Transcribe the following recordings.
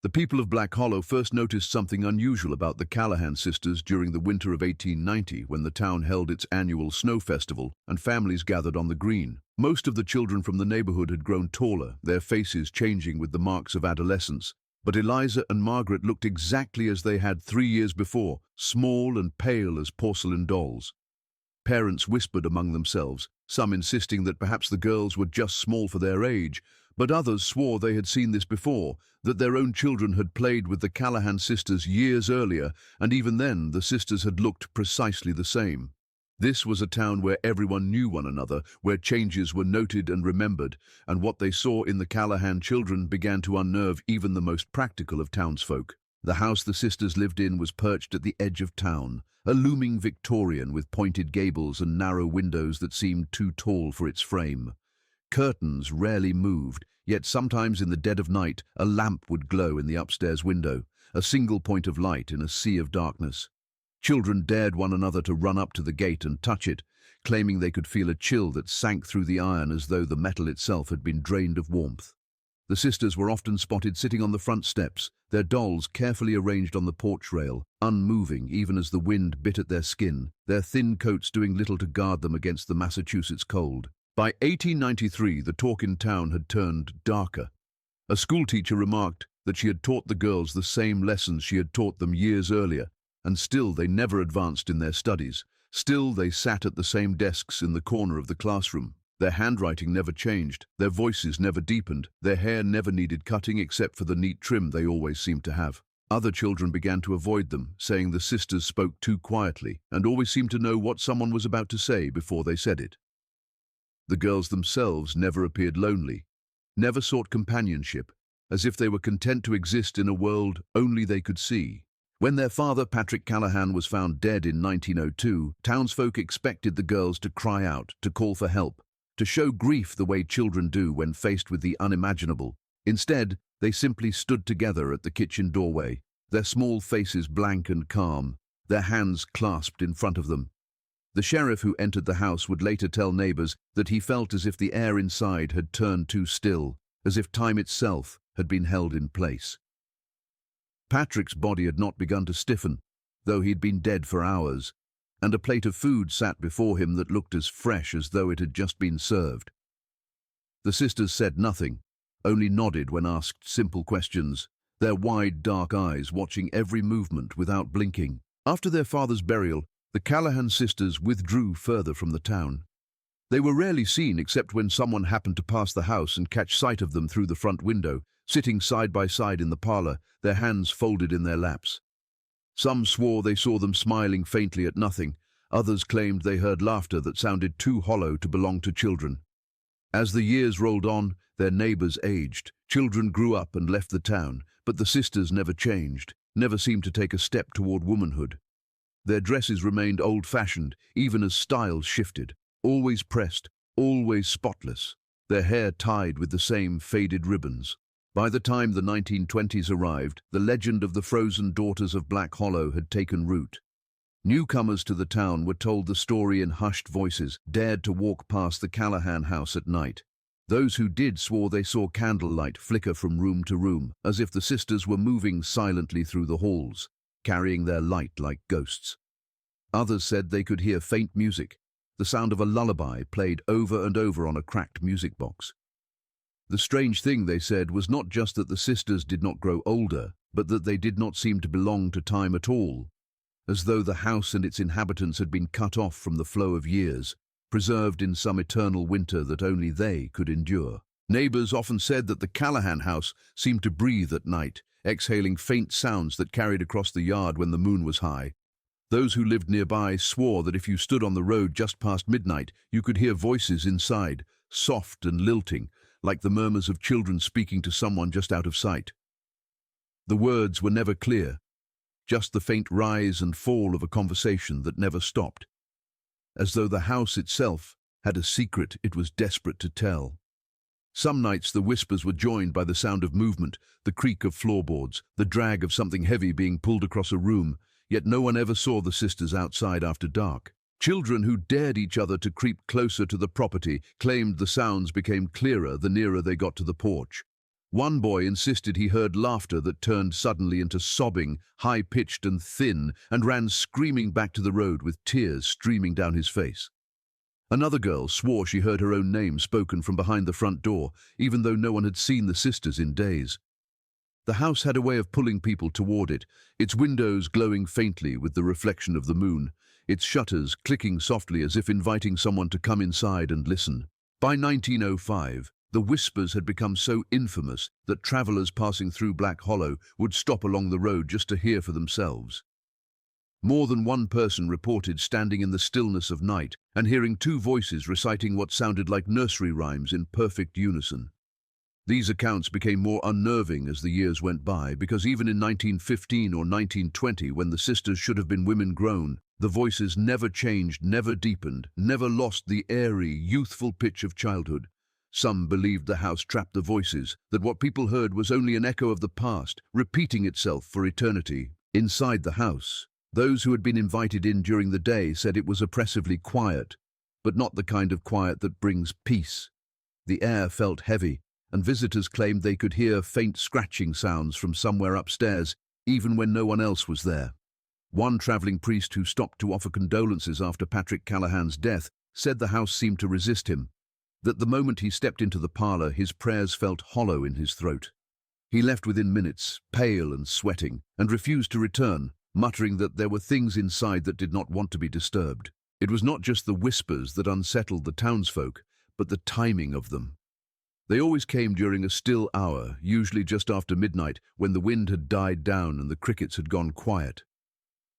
The people of Black Hollow first noticed something unusual about the Callahan Sisters during the winter of 1890 when the town held its annual snow festival and families gathered on the green. Most of the children from the neighborhood had grown taller, their faces changing with the marks of adolescence. But Eliza and Margaret looked exactly as they had 3 years before, small and pale as porcelain dolls. Parents whispered among themselves, some insisting that perhaps the girls were just small for their age, but others swore they had seen this before, that their own children had played with the Callahan sisters years earlier, and even then the sisters had looked precisely the same. This was a town where everyone knew one another, where changes were noted and remembered, and what they saw in the Callahan children began to unnerve even the most practical of townsfolk. The house the sisters lived in was perched at the edge of town, a looming Victorian with pointed gables and narrow windows that seemed too tall for its frame. Curtains rarely moved, yet sometimes in the dead of night a lamp would glow in the upstairs window, a single point of light in a sea of darkness. Children dared one another to run up to the gate and touch it, claiming they could feel a chill that sank through the iron as though the metal itself had been drained of warmth. The sisters were often spotted sitting on the front steps, their dolls carefully arranged on the porch rail, unmoving even as the wind bit at their skin, their thin coats doing little to guard them against the Massachusetts cold. By 1893, the talk in town had turned darker. A schoolteacher remarked that she had taught the girls the same lessons she had taught them years earlier, and still they never advanced in their studies. Still they sat at the same desks in the corner of the classroom. Their handwriting never changed, their voices never deepened, their hair never needed cutting except for the neat trim they always seemed to have. Other children began to avoid them, saying the sisters spoke too quietly and always seemed to know what someone was about to say before they said it. The girls themselves never appeared lonely, never sought companionship, as if they were content to exist in a world only they could see. When their father, Patrick Callahan, was found dead in 1902, townsfolk expected the girls to cry out, to call for help, to show grief the way children do when faced with the unimaginable. Instead, they simply stood together at the kitchen doorway, their small faces blank and calm, their hands clasped in front of them. The sheriff who entered the house would later tell neighbors that he felt as if the air inside had turned too still, as if time itself had been held in place. Patrick's body had not begun to stiffen, though he'd been dead for hours, and a plate of food sat before him that looked as fresh as though it had just been served. The sisters said nothing, only nodded when asked simple questions, their wide dark eyes watching every movement without blinking. After their father's burial, the Callahan sisters withdrew further from the town. They were rarely seen except when someone happened to pass the house and catch sight of them through the front window, sitting side by side in the parlor, their hands folded in their laps. Some swore they saw them smiling faintly at nothing. Others claimed they heard laughter that sounded too hollow to belong to children. As the years rolled on, their neighbors aged. Children grew up and left the town, but the sisters never changed, never seemed to take a step toward womanhood. Their dresses remained old-fashioned, even as styles shifted, always pressed, always spotless, their hair tied with the same faded ribbons. By the time the 1920s arrived, the legend of the frozen daughters of Black Hollow had taken root. Newcomers to the town were told the story in hushed voices, dared to walk past the Callahan house at night. Those who did swore they saw candlelight flicker from room to room, as if the sisters were moving silently through the halls, carrying their light like ghosts. Others said they could hear faint music, the sound of a lullaby played over and over on a cracked music box. The strange thing, they said, was not just that the sisters did not grow older, but that they did not seem to belong to time at all, as though the house and its inhabitants had been cut off from the flow of years, preserved in some eternal winter that only they could endure. Neighbors often said that the Callahan house seemed to breathe at night, exhaling faint sounds that carried across the yard when the moon was high. Those who lived nearby swore that if you stood on the road just past midnight, you could hear voices inside, soft and lilting, like the murmurs of children speaking to someone just out of sight. The words were never clear, just the faint rise and fall of a conversation that never stopped, as though the house itself had a secret it was desperate to tell. Some nights the whispers were joined by the sound of movement, the creak of floorboards, the drag of something heavy being pulled across a room, yet no one ever saw the sisters outside after dark. Children who dared each other to creep closer to the property claimed the sounds became clearer the nearer they got to the porch. One boy insisted he heard laughter that turned suddenly into sobbing, high-pitched and thin, and ran screaming back to the road with tears streaming down his face. Another girl swore she heard her own name spoken from behind the front door, even though no one had seen the sisters in days. The house had a way of pulling people toward it, its windows glowing faintly with the reflection of the moon, its shutters clicking softly as if inviting someone to come inside and listen. By 1905, the whispers had become so infamous that travelers passing through Black Hollow would stop along the road just to hear for themselves. More than one person reported standing in the stillness of night and hearing two voices reciting what sounded like nursery rhymes in perfect unison. These accounts became more unnerving as the years went by because even in 1915 or 1920, when the sisters should have been women grown, the voices never changed, never deepened, never lost the airy, youthful pitch of childhood. Some believed the house trapped the voices, that what people heard was only an echo of the past, repeating itself for eternity. Inside the house, those who had been invited in during the day said it was oppressively quiet, but not the kind of quiet that brings peace. The air felt heavy, and visitors claimed they could hear faint scratching sounds from somewhere upstairs, even when no one else was there. One traveling priest who stopped to offer condolences after Patrick Callahan's death said the house seemed to resist him, that the moment he stepped into the parlor, his prayers felt hollow in his throat. He left within minutes, pale and sweating, and refused to return, muttering that there were things inside that did not want to be disturbed. It was not just the whispers that unsettled the townsfolk, but the timing of them. They always came during a still hour, usually just after midnight, when the wind had died down and the crickets had gone quiet.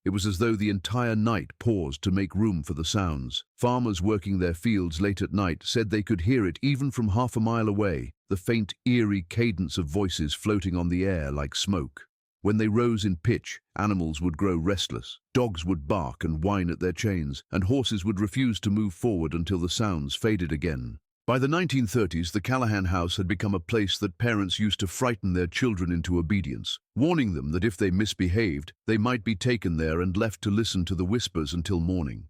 It was as though the entire night paused to make room for the sounds. Farmers working their fields late at night said they could hear it even from half a mile away, the faint, eerie cadence of voices floating on the air like smoke. When they rose in pitch, animals would grow restless, dogs would bark and whine at their chains, and horses would refuse to move forward until the sounds faded again. By the 1930s, the Callahan house had become a place that parents used to frighten their children into obedience, warning them that if they misbehaved, they might be taken there and left to listen to the whispers until morning.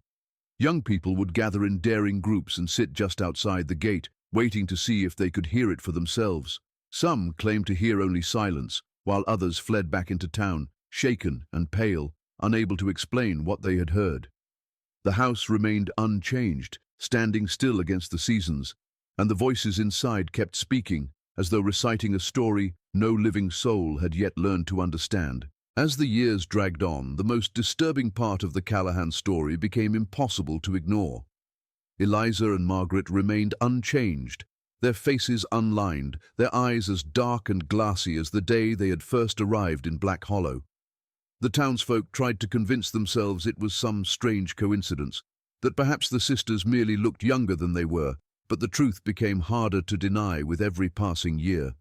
Young people would gather in daring groups and sit just outside the gate, waiting to see if they could hear it for themselves. Some claimed to hear only silence, while others fled back into town, shaken and pale, unable to explain what they had heard. The house remained unchanged, standing still against the seasons, and the voices inside kept speaking, as though reciting a story no living soul had yet learned to understand. As the years dragged on, the most disturbing part of the Callahan story became impossible to ignore. Eliza and Margaret remained unchanged, their faces unlined, their eyes as dark and glassy as the day they had first arrived in Black Hollow. The townsfolk tried to convince themselves it was some strange coincidence, that perhaps the sisters merely looked younger than they were, but the truth became harder to deny with every passing year.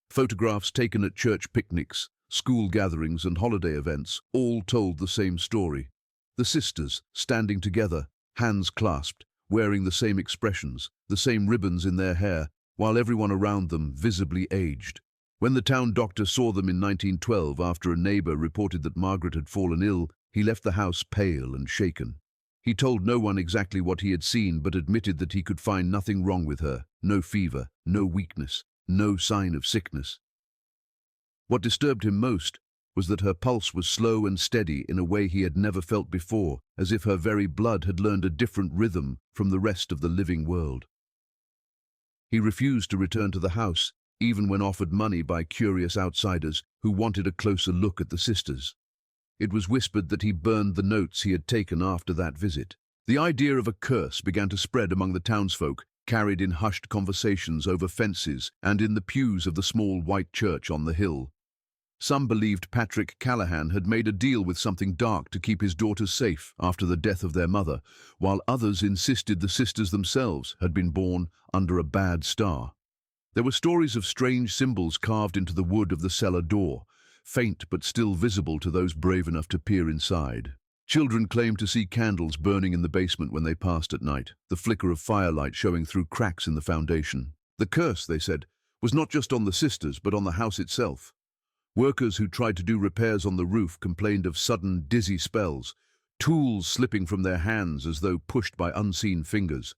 Photographs taken at church picnics, school gatherings and holiday events all told the same story. The sisters, standing together, hands clasped, wearing the same expressions, the same ribbons in their hair, while everyone around them visibly aged. When the town doctor saw them in 1912 after a neighbor reported that Margaret had fallen ill, he left the house pale and shaken. He told no one exactly what he had seen, but admitted that he could find nothing wrong with her, no fever, no weakness, no sign of sickness. What disturbed him most was that her pulse was slow and steady in a way he had never felt before, as if her very blood had learned a different rhythm from the rest of the living world. He refused to return to the house, even when offered money by curious outsiders who wanted a closer look at the sisters. It was whispered that he burned the notes he had taken after that visit. The idea of a curse began to spread among the townsfolk, carried in hushed conversations over fences and in the pews of the small white church on the hill. Some believed Patrick Callahan had made a deal with something dark to keep his daughters safe after the death of their mother, while others insisted the sisters themselves had been born under a bad star. There were stories of strange symbols carved into the wood of the cellar door, faint but still visible to those brave enough to peer inside. Children claimed to see candles burning in the basement when they passed at night, the flicker of firelight showing through cracks in the foundation. The curse, they said, was not just on the sisters but on the house itself. Workers who tried to do repairs on the roof complained of sudden dizzy spells, tools slipping from their hands as though pushed by unseen fingers.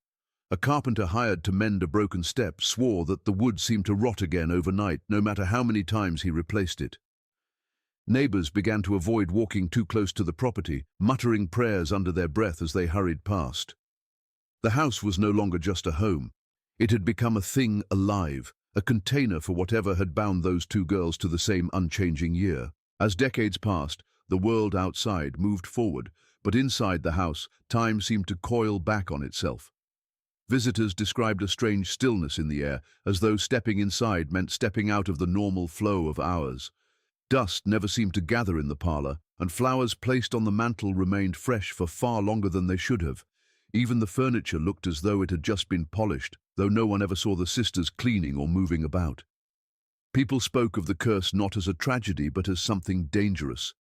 A carpenter hired to mend a broken step swore that the wood seemed to rot again overnight, no matter how many times he replaced it. Neighbors began to avoid walking too close to the property, muttering prayers under their breath as they hurried past. The house was no longer just a home. It had become a thing alive, a container for whatever had bound those two girls to the same unchanging year. As decades passed, the world outside moved forward, but inside the house, time seemed to coil back on itself. Visitors described a strange stillness in the air, as though stepping inside meant stepping out of the normal flow of hours. Dust never seemed to gather in the parlor, and flowers placed on the mantel remained fresh for far longer than they should have. Even the furniture looked as though it had just been polished, though no one ever saw the sisters cleaning or moving about. People spoke of the curse not as a tragedy but as something dangerous,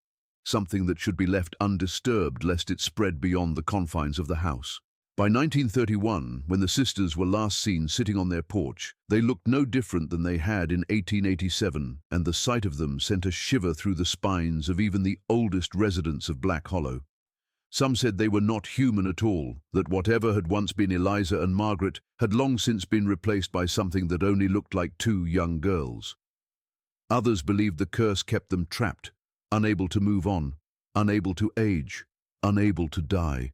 something that should be left undisturbed lest it spread beyond the confines of the house. By 1931, when the sisters were last seen sitting on their porch, they looked no different than they had in 1887, and the sight of them sent a shiver through the spines of even the oldest residents of Black Hollow. Some said they were not human at all, that whatever had once been Eliza and Margaret had long since been replaced by something that only looked like two young girls. Others believed the curse kept them trapped, unable to move on, unable to age, unable to die.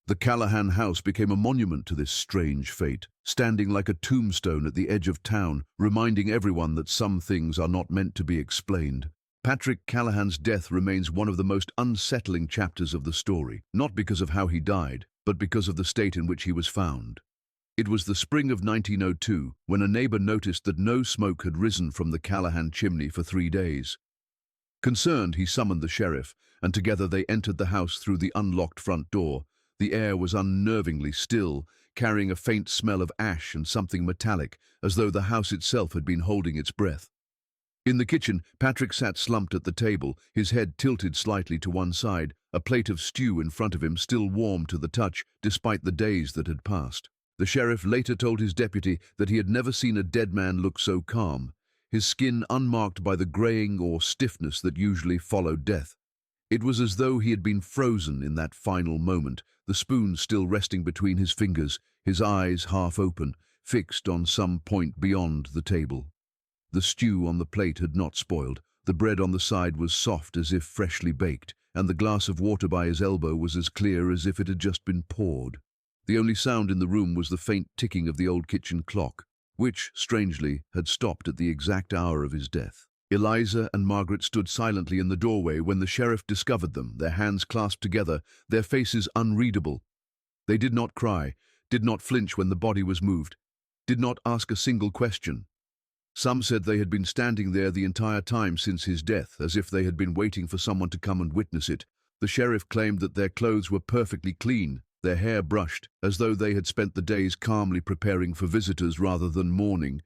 The Callahan house became a monument to this strange fate, standing like a tombstone at the edge of town, reminding everyone that some things are not meant to be explained. Patrick Callahan's death remains one of the most unsettling chapters of the story, not because of how he died, but because of the state in which he was found. It was the spring of 1902 when a neighbor noticed that no smoke had risen from the Callahan chimney for 3 days. Concerned, he summoned the sheriff, and together they entered the house through the unlocked front door. The air was unnervingly still, carrying a faint smell of ash and something metallic, as though the house itself had been holding its breath. In the kitchen, Patrick sat slumped at the table, his head tilted slightly to one side, a plate of stew in front of him still warm to the touch, despite the days that had passed. The sheriff later told his deputy that he had never seen a dead man look so calm, his skin unmarked by the graying or stiffness that usually followed death. It was as though he had been frozen in that final moment, the spoon still resting between his fingers, his eyes half open, fixed on some point beyond the table. The stew on the plate had not spoiled, the bread on the side was soft as if freshly baked, and the glass of water by his elbow was as clear as if it had just been poured. The only sound in the room was the faint ticking of the old kitchen clock, which, strangely, had stopped at the exact hour of his death. Eliza and Margaret stood silently in the doorway when the sheriff discovered them, their hands clasped together, their faces unreadable. They did not cry, did not flinch when the body was moved, did not ask a single question. Some said they had been standing there the entire time since his death, as if they had been waiting for someone to come and witness it. The sheriff claimed that their clothes were perfectly clean, their hair brushed, as though they had spent the days calmly preparing for visitors rather than mourning.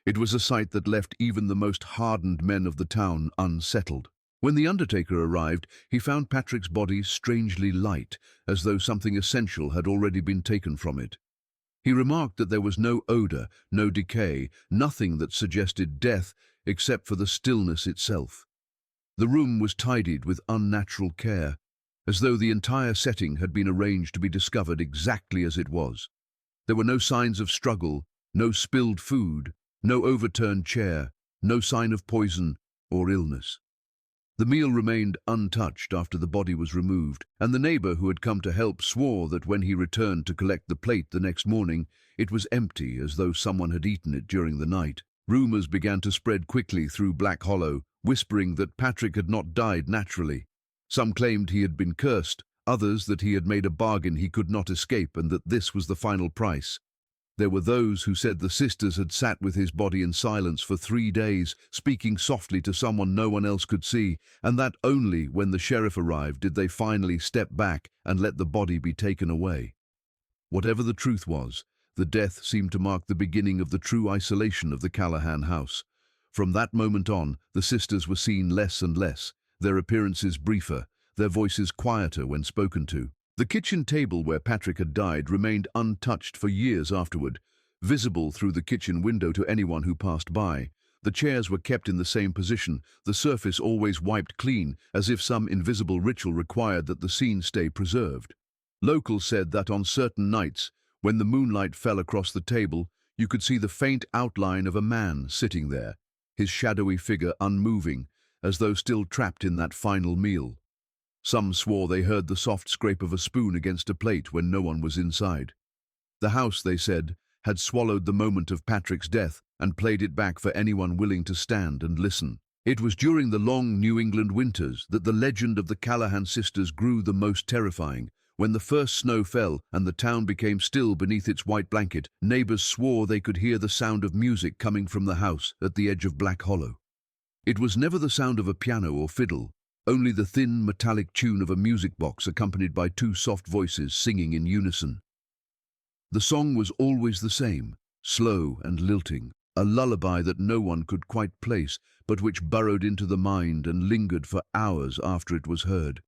It was a sight that left even the most hardened men of the town unsettled. When the undertaker arrived, he found Patrick's body strangely light, as though something essential had already been taken from it. He remarked that there was no odor, no decay, nothing that suggested death except for the stillness itself. The room was tidied with unnatural care, as though the entire setting had been arranged to be discovered exactly as it was. There were no signs of struggle, no spilled food, no overturned chair, no sign of poison or illness. The meal remained untouched after the body was removed, and the neighbor who had come to help swore that when he returned to collect the plate the next morning, it was empty, as though someone had eaten it during the night. Rumors began to spread quickly through Black Hollow, whispering that Patrick had not died naturally. Some claimed he had been cursed, others that he had made a bargain he could not escape and that this was the final price. There were those who said the sisters had sat with his body in silence for 3 days, speaking softly to someone no one else could see, and that only when the sheriff arrived did they finally step back and let the body be taken away. Whatever the truth was, the death seemed to mark the beginning of the true isolation of the Callahan house. From that moment on, the sisters were seen less and less, their appearances briefer, their voices quieter when spoken to. The kitchen table where Patrick had died remained untouched for years afterward, visible through the kitchen window to anyone who passed by. The chairs were kept in the same position, the surface always wiped clean, as if some invisible ritual required that the scene stay preserved. Locals said that on certain nights, When the moonlight fell across the table, you could see the faint outline of a man sitting there, his shadowy figure unmoving, as though still trapped in that final meal. Some swore they heard the soft scrape of a spoon against a plate when no one was inside. The house, they said, had swallowed the moment of Patrick's death and played it back for anyone willing to stand and listen. It was during the long New England winters that the legend of the Callahan Sisters grew the most terrifying. When the first snow fell and the town became still beneath its white blanket, neighbors swore they could hear the sound of music coming from the house at the edge of Black Hollow. It was never the sound of a piano or fiddle, only the thin, metallic tune of a music box accompanied by two soft voices singing in unison. The song was always the same, slow and lilting, a lullaby that no one could quite place, but which burrowed into the mind and lingered for hours after it was heard.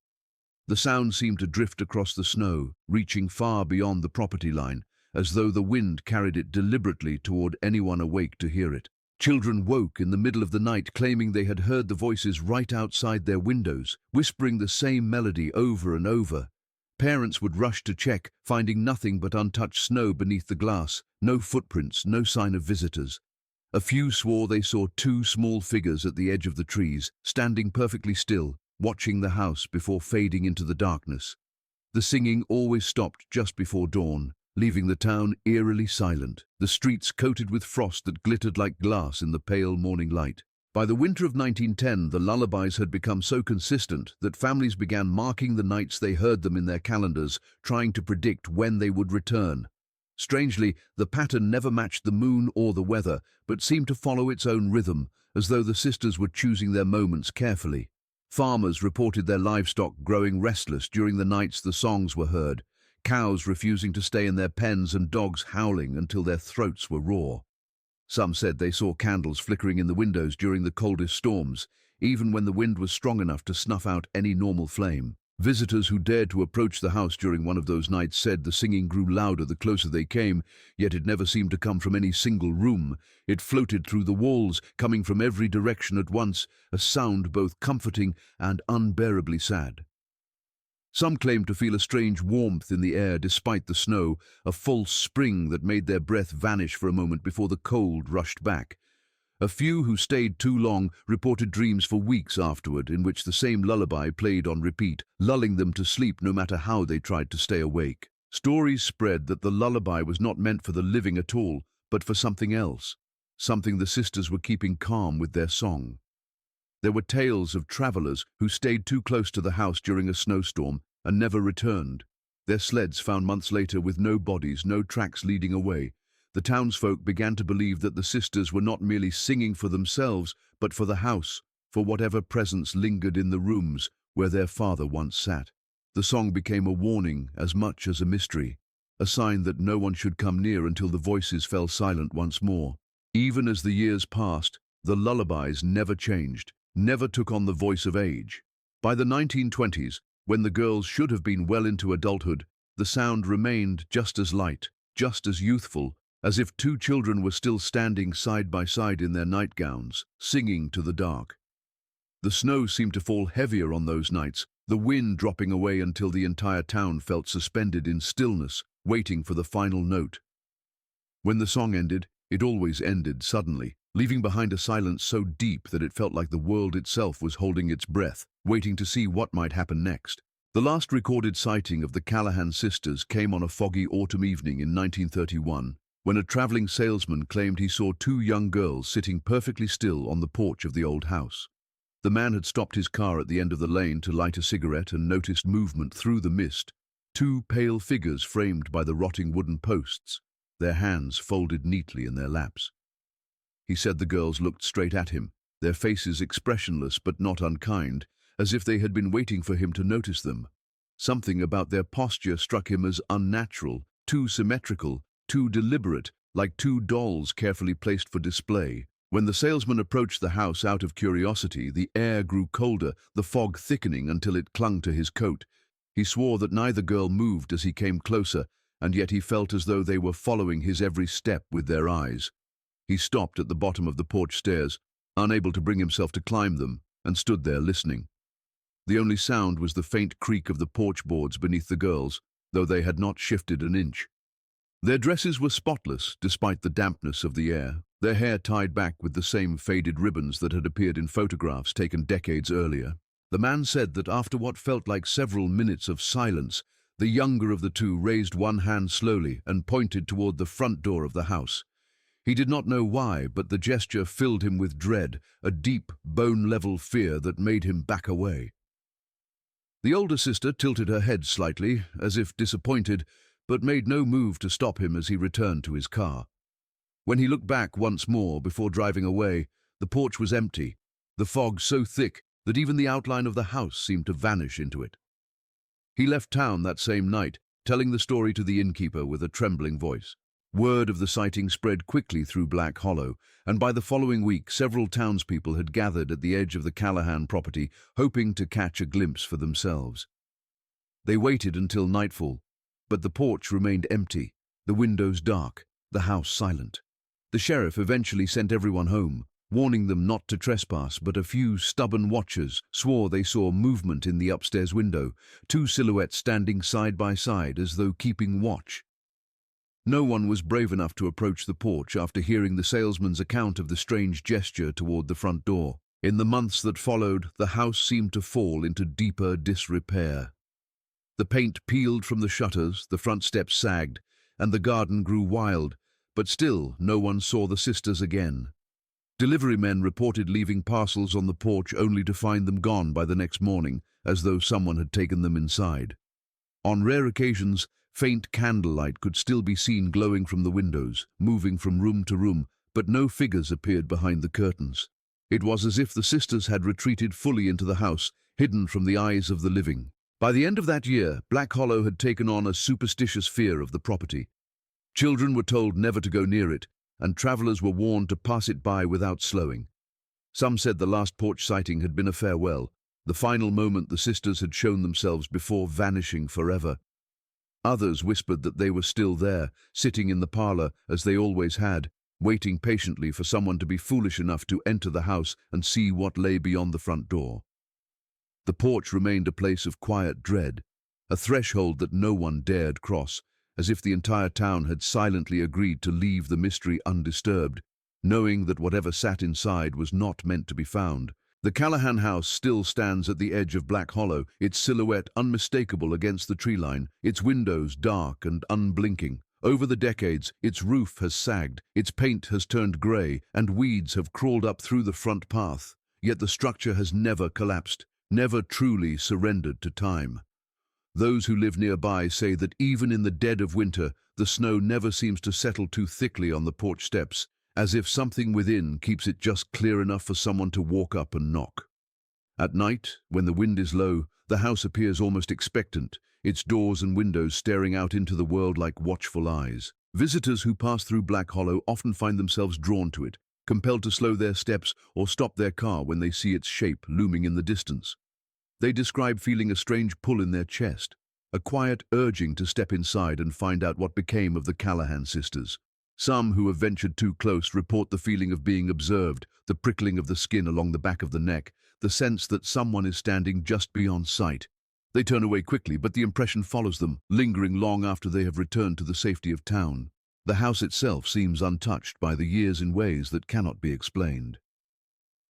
The sound seemed to drift across the snow, reaching far beyond the property line, as though the wind carried it deliberately toward anyone awake to hear it. Children woke in the middle of the night claiming they had heard the voices right outside their windows, whispering the same melody over and over. Parents would rush to check, finding nothing but untouched snow beneath the glass, no footprints, no sign of visitors. A few swore they saw two small figures at the edge of the trees, standing perfectly still, watching the house before fading into the darkness. The singing always stopped just before dawn, leaving the town eerily silent, the streets coated with frost that glittered like glass in the pale morning light. By the winter of 1910, the lullabies had become so consistent that families began marking the nights they heard them in their calendars, trying to predict when they would return. Strangely, the pattern never matched the moon or the weather, but seemed to follow its own rhythm, as though the sisters were choosing their moments carefully. Farmers reported their livestock growing restless during the nights the songs were heard, cows refusing to stay in their pens and dogs howling until their throats were raw. Some said they saw candles flickering in the windows during the coldest storms, even when the wind was strong enough to snuff out any normal flame. Visitors who dared to approach the house during one of those nights said the singing grew louder the closer they came, yet it never seemed to come from any single room. It floated through the walls, coming from every direction at once, a sound both comforting and unbearably sad. Some claimed to feel a strange warmth in the air despite the snow, a false spring that made their breath vanish for a moment before the cold rushed back. A few who stayed too long reported dreams for weeks afterward in which the same lullaby played on repeat, lulling them to sleep no matter how they tried to stay awake. Stories spread that the lullaby was not meant for the living at all, but for something else, something the sisters were keeping calm with their song. There were tales of travelers who stayed too close to the house during a snowstorm and never returned, their sleds found months later with no bodies, no tracks leading away. The townsfolk began to believe that the sisters were not merely singing for themselves, but for the house, for whatever presence lingered in the rooms where their father once sat. The song became a warning as much as a mystery, a sign that no one should come near until the voices fell silent once more. Even as the years passed, the lullabies never changed, never took on the voice of age. By the 1920s, when the girls should have been well into adulthood, the sound remained just as light, just as youthful, as if two children were still standing side by side in their nightgowns, singing to the dark. The snow seemed to fall heavier on those nights, the wind dropping away until the entire town felt suspended in stillness, waiting for the final note. When the song ended, it always ended suddenly, leaving behind a silence so deep that it felt like the world itself was holding its breath, waiting to see what might happen next. The last recorded sighting of the Callahan sisters came on a foggy autumn evening in 1931, when a traveling salesman claimed he saw two young girls sitting perfectly still on the porch of the old house. The man had stopped his car at the end of the lane to light a cigarette and noticed movement through the mist, two pale figures framed by the rotting wooden posts, their hands folded neatly in their laps. He said the girls looked straight at him, their faces expressionless but not unkind, as if they had been waiting for him to notice them. Something about their posture struck him as unnatural, too symmetrical, too deliberate, like two dolls carefully placed for display. When the salesman approached the house out of curiosity, the air grew colder, the fog thickening until it clung to his coat. He swore that neither girl moved as he came closer, and yet he felt as though they were following his every step with their eyes. He stopped at the bottom of the porch stairs, unable to bring himself to climb them, and stood there listening. The only sound was the faint creak of the porch boards beneath the girls, though they had not shifted an inch. Their dresses were spotless, despite the dampness of the air, their hair tied back with the same faded ribbons that had appeared in photographs taken decades earlier. The man said that after what felt like several minutes of silence, the younger of the two raised one hand slowly and pointed toward the front door of the house. He did not know why, but the gesture filled him with dread, a deep, bone-level fear that made him back away. The older sister tilted her head slightly, as if disappointed, but made no move to stop him as he returned to his car. When he looked back once more before driving away, the porch was empty, the fog so thick that even the outline of the house seemed to vanish into it. He left town that same night, telling the story to the innkeeper with a trembling voice. Word of the sighting spread quickly through Black Hollow, and by the following week several townspeople had gathered at the edge of the Callahan property, hoping to catch a glimpse for themselves. They waited until nightfall, but the porch remained empty, the windows dark, the house silent. The sheriff eventually sent everyone home, warning them not to trespass, but a few stubborn watchers swore they saw movement in the upstairs window, two silhouettes standing side by side as though keeping watch. No one was brave enough to approach the porch after hearing the salesman's account of the strange gesture toward the front door. In the months that followed, the house seemed to fall into deeper disrepair. The paint peeled from the shutters, the front steps sagged, and the garden grew wild, but still no one saw the sisters again. Delivery men reported leaving parcels on the porch only to find them gone by the next morning, as though someone had taken them inside. On rare occasions, faint candlelight could still be seen glowing from the windows, moving from room to room, but no figures appeared behind the curtains. It was as if the sisters had retreated fully into the house, hidden from the eyes of the living. By the end of that year, Black Hollow had taken on a superstitious fear of the property. Children were told never to go near it, and travelers were warned to pass it by without slowing. Some said the last porch sighting had been a farewell, the final moment the sisters had shown themselves before vanishing forever. Others whispered that they were still there, sitting in the parlor as they always had, waiting patiently for someone to be foolish enough to enter the house and see what lay beyond the front door. The porch remained a place of quiet dread, a threshold that no one dared cross, as if the entire town had silently agreed to leave the mystery undisturbed, knowing that whatever sat inside was not meant to be found. The Callahan house still stands at the edge of Black Hollow, its silhouette unmistakable against the tree line, its windows dark and unblinking. Over the decades, its roof has sagged, its paint has turned grey, and weeds have crawled up through the front path. Yet the structure has never collapsed, never truly surrendered to time. Those who live nearby say that even in the dead of winter, the snow never seems to settle too thickly on the porch steps, as if something within keeps it just clear enough for someone to walk up and knock. At night, when the wind is low, the house appears almost expectant, its doors and windows staring out into the world like watchful eyes. Visitors who pass through Black Hollow often find themselves drawn to it, compelled to slow their steps or stop their car when they see its shape looming in the distance. They describe feeling a strange pull in their chest, a quiet urging to step inside and find out what became of the Callahan sisters. Some who have ventured too close report the feeling of being observed, the prickling of the skin along the back of the neck, the sense that someone is standing just beyond sight. They turn away quickly, but the impression follows them, lingering long after they have returned to the safety of town. The house itself seems untouched by the years in ways that cannot be explained.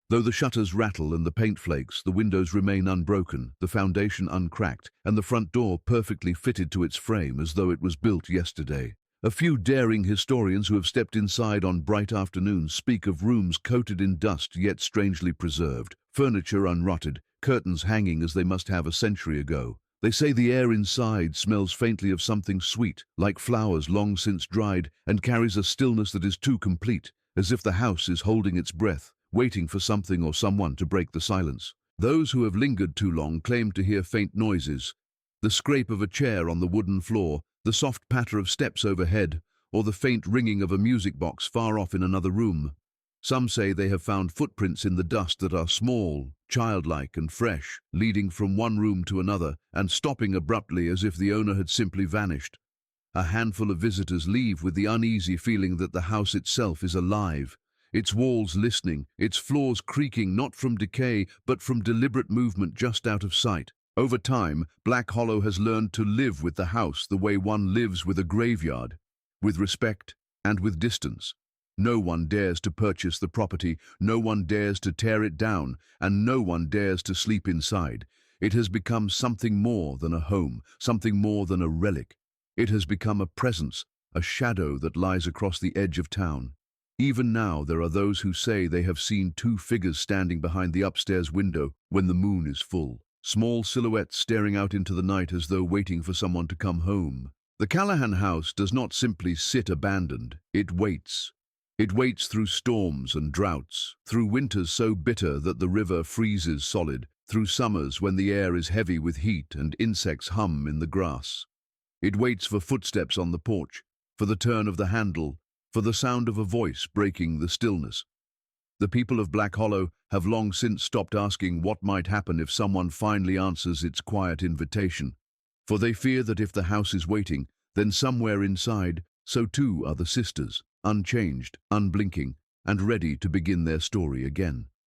Though the shutters rattle and the paint flakes, the windows remain unbroken, the foundation uncracked, and the front door perfectly fitted to its frame as though it was built yesterday. A few daring historians who have stepped inside on bright afternoons speak of rooms coated in dust yet strangely preserved, furniture unrotted, curtains hanging as they must have a century ago. They say the air inside smells faintly of something sweet, like flowers long since dried, and carries a stillness that is too complete, as if the house is holding its breath, waiting for something or someone to break the silence. Those who have lingered too long claim to hear faint noises, the scrape of a chair on the wooden floor, the soft patter of steps overhead, or the faint ringing of a music box far off in another room. Some say they have found footprints in the dust that are small, childlike and fresh, leading from one room to another and stopping abruptly as if the owner had simply vanished. A handful of visitors leave with the uneasy feeling that the house itself is alive, its walls listening, its floors creaking not from decay but from deliberate movement just out of sight. Over time, Black Hollow has learned to live with the house the way one lives with a graveyard. with respect and with distance. No one dares to purchase the property, no one dares to tear it down, and no one dares to sleep inside. It has become something more than a home, something more than a relic. It has become a presence, a shadow that lies across the edge of town. Even now, there are those who say they have seen two figures standing behind the upstairs window when the moon is full. Small silhouettes staring out into the night as though waiting for someone to come home. The Callahan house does not simply sit abandoned, it waits. It waits through storms and droughts, through winters so bitter that the river freezes solid, through summers when the air is heavy with heat and insects hum in the grass. It waits for footsteps on the porch, for the turn of the handle, for the sound of a voice breaking the stillness. The people of Black Hollow have long since stopped asking what might happen if someone finally answers its quiet invitation, for they fear that if the house is waiting, then somewhere inside, so too are the sisters, unchanged, unblinking, and ready to begin their story again.